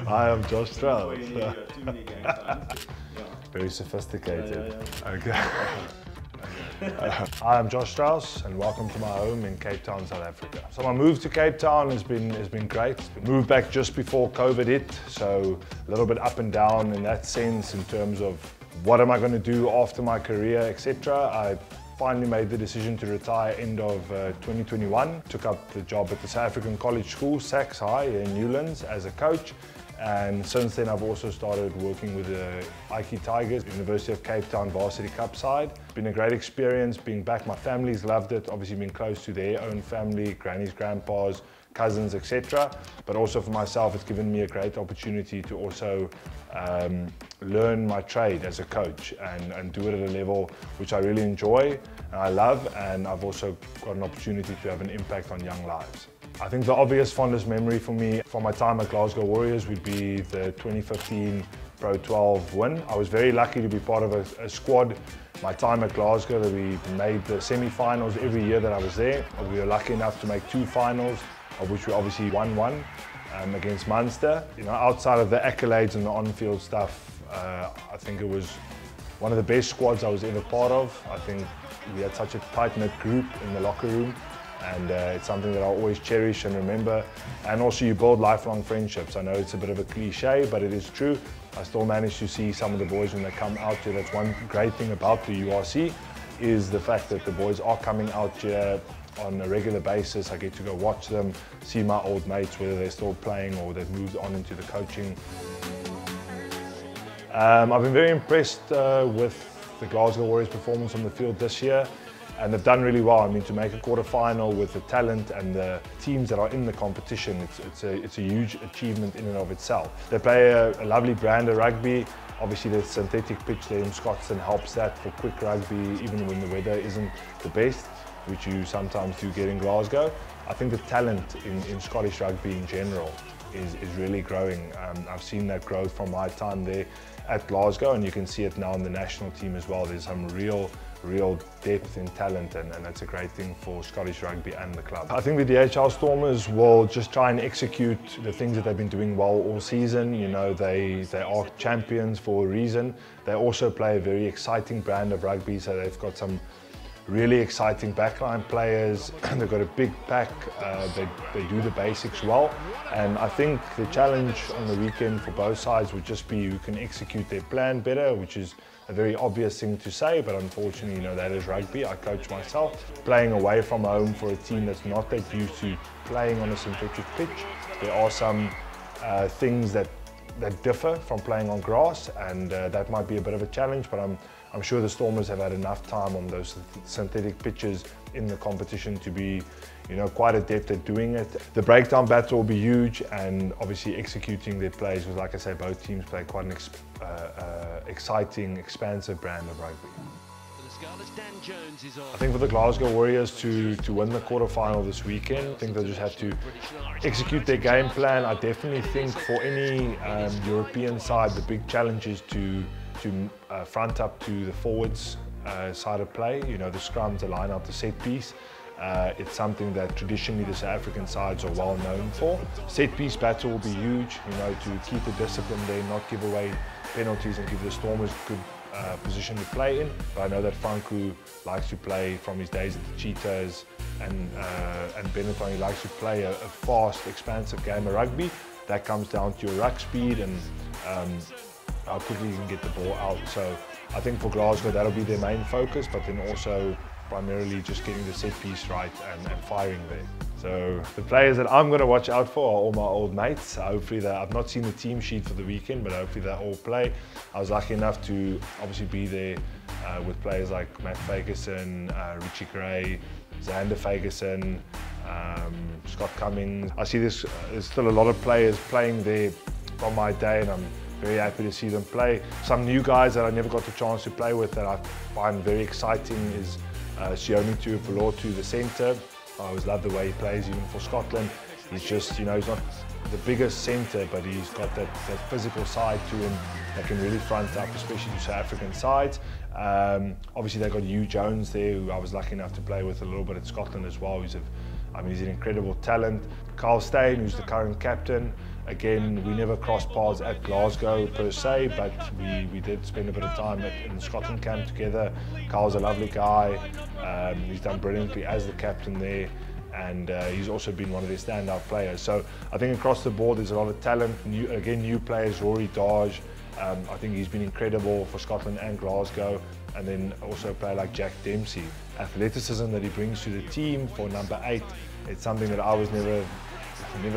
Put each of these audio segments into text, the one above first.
I am Josh Strauss. Too many game times. Very sophisticated. Okay. Okay. I am Josh Strauss and welcome to my home in Cape Town, South Africa. So my move to Cape Town has been great. Moved back just before COVID hit, so a little bit up and down in that sense in terms of what am I going to do after my career, etc. I finally made the decision to retire end of 2021. Took up the job at the South African College School, Sax High in Newlands as a coach. And since then I've also started working with the Ike Tigers, University of Cape Town Varsity Cup side. Been a great experience being back. My family's loved it, obviously being close to their own family, grannies, grandpas, cousins, etc. But also for myself, it's given me a great opportunity to also learn my trade as a coach and do it at a level which I really enjoy and I love, and I've also got an opportunity to have an impact on young lives. I think the obvious fondest memory for me from my time at Glasgow Warriors would be the 2015 Pro 12 win. I was very lucky to be part of a squad. My time at Glasgow, that we made the semi-finals every year that I was there. We were lucky enough to make 2 finals, of which we obviously won one against Munster. You know, outside of the accolades and the on-field stuff, I think it was one of the best squads I was ever part of. I think we had such a tight-knit group in the locker room. And it's something that I always cherish and remember. And also you build lifelong friendships. I know it's a bit of a cliche, but it is true. I still manage to see some of the boys when they come out here. That's one great thing about the URC, is the fact that the boys are coming out here on a regular basis. I get to go watch them, see my old mates, whether they're still playing or they've moved on into the coaching. I've been very impressed with the Glasgow Warriors' performance on the field this year. And they've done really well. I mean, to make a quarter-final with the talent and the teams that are in the competition, it's a huge achievement in and of itself. They play a lovely brand of rugby. Obviously, the synthetic pitch there in Scotstoun helps that for quick rugby, even when the weather isn't the best, which you sometimes do get in Glasgow. I think the talent in Scottish rugby in general is really growing. I've seen that growth from my time there at Glasgow, and you can see it now in the national team as well. There's some real depth in talent, and that's a great thing for Scottish rugby and the club. I think the DHL Stormers will just try and execute the things that they've been doing well all season. You know, they are champions for a reason. They also play a very exciting brand of rugby, so they've got some really exciting backline players. They've got a big pack. They do the basics well, and I think the challenge on the weekend for both sides would just be who can execute their plan better, which is a very obvious thing to say, but unfortunately, you know, that is rugby. I coach myself. Playing away from home for a team that's not that used to playing on a synthetic pitch, there are some things that differ from playing on grass, and that might be a bit of a challenge, but I'm sure the Stormers have had enough time on those synthetic pitches in the competition to be, you know, quite adept at doing it. The breakdown battle will be huge, and obviously executing their plays, because like I say, both teams play quite an exciting, expansive brand of rugby. I think for the Glasgow Warriors to win the quarter-final this weekend, I think they'll just have to execute their game plan. I definitely think for any European side, the big challenge is to front up to the forwards side of play. You know, the scrums, the line-out, the set piece. It's something that traditionally the South African sides are well known for. Set piece battle will be huge, you know, to keep the discipline there, not give away penalties and give the Stormers good position to play in. But I know that Franco likes to play from his days at the Cheetahs, and Benetton, he likes to play a fast, expansive game of rugby. That comes down to your ruck speed and how quickly you can get the ball out. So I think for Glasgow, that'll be their main focus, but then also primarily just getting the set piece right and firing there. So the players that I'm going to watch out for are all my old mates. Hopefully I've not seen the team sheet for the weekend, but hopefully they all play. I was lucky enough to obviously be there with players like Matt Fagerson, Richie Gray, Xander Fagerson, Scott Cummings. I see there's still a lot of players playing there from my day, and I'm very happy to see them play. Some new guys that I never got the chance to play with that I find very exciting is Sione Tuipulotu, the centre. I always love the way he plays, even for Scotland. He's just, you know, he's not the biggest centre, but he's got that physical side to him that can really front up, especially to South African sides. Obviously, they've got Hugh Jones there, who I was lucky enough to play with a little bit at Scotland as well. He's an incredible talent. Carl Steyn, who's the current captain. Again, we never crossed paths at Glasgow per se, but we did spend a bit of time in the Scotland camp together. Carl's a lovely guy. He's done brilliantly as the captain there, and he's also been one of their standout players. So I think across the board there's a lot of talent. New players, Rory Darge. I think he's been incredible for Scotland and Glasgow. And then also a player like Jack Dempsey. Athleticism that he brings to the team for number 8, it's something that I was never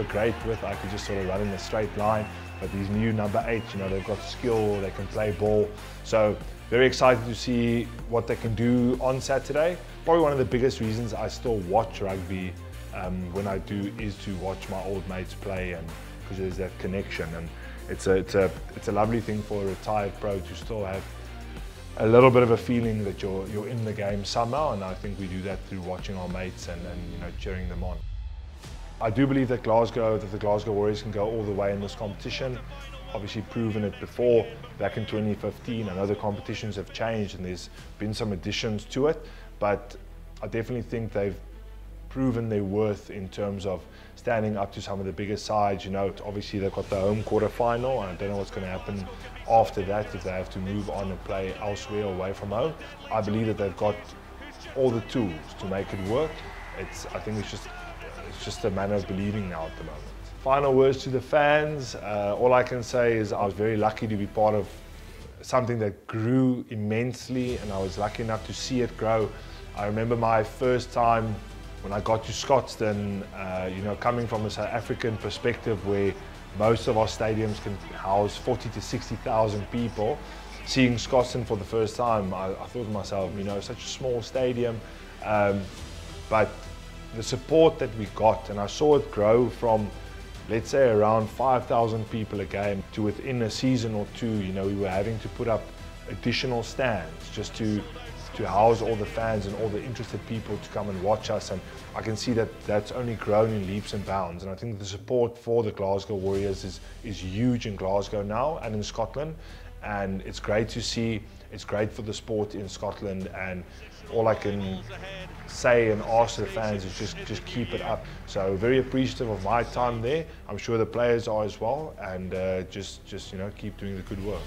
great with. I could just sort of run in a straight line. But these new number 8, you know, they've got skill, they can play ball. So very excited to see what they can do on Saturday. Probably one of the biggest reasons I still watch rugby when I do is to watch my old mates play, and because there's that connection. And it's a lovely thing for a retired pro to still have a little bit of a feeling that you're in the game somehow, and I think we do that through watching our mates and you know, cheering them on. I do believe that the Glasgow Warriors can go all the way in this competition. Obviously proven it before, back in 2015. I know the competitions have changed and there's been some additions to it, but I definitely think they've proven their worth in terms of standing up to some of the biggest sides. You know, obviously they've got the home quarter-final, and I don't know what's going to happen after that if they have to move on and play elsewhere away from home. I believe that they've got all the tools to make it work. I think it's just a matter of believing now at the moment. Final words to the fans. All I can say is I was very lucky to be part of something that grew immensely, and I was lucky enough to see it grow. I remember my first time when I got to Scotstoun, you know, coming from a South African perspective where most of our stadiums can house 40 to 60,000 people, seeing Scotstoun for the first time, I thought to myself, you know, such a small stadium, but the support that we got, and I saw it grow from, let's say, around 5,000 people a game to within a season or two, you know, we were having to put up additional stands just to house all the fans and all the interested people to come and watch us. And I can see that that's only grown in leaps and bounds. And I think the support for the Glasgow Warriors is huge in Glasgow now and in Scotland. And it's great to see. It's great for the sport in Scotland. And all I can say and ask the fans is just keep it up. So very appreciative of my time there. I'm sure the players are as well. And just you know, keep doing the good work.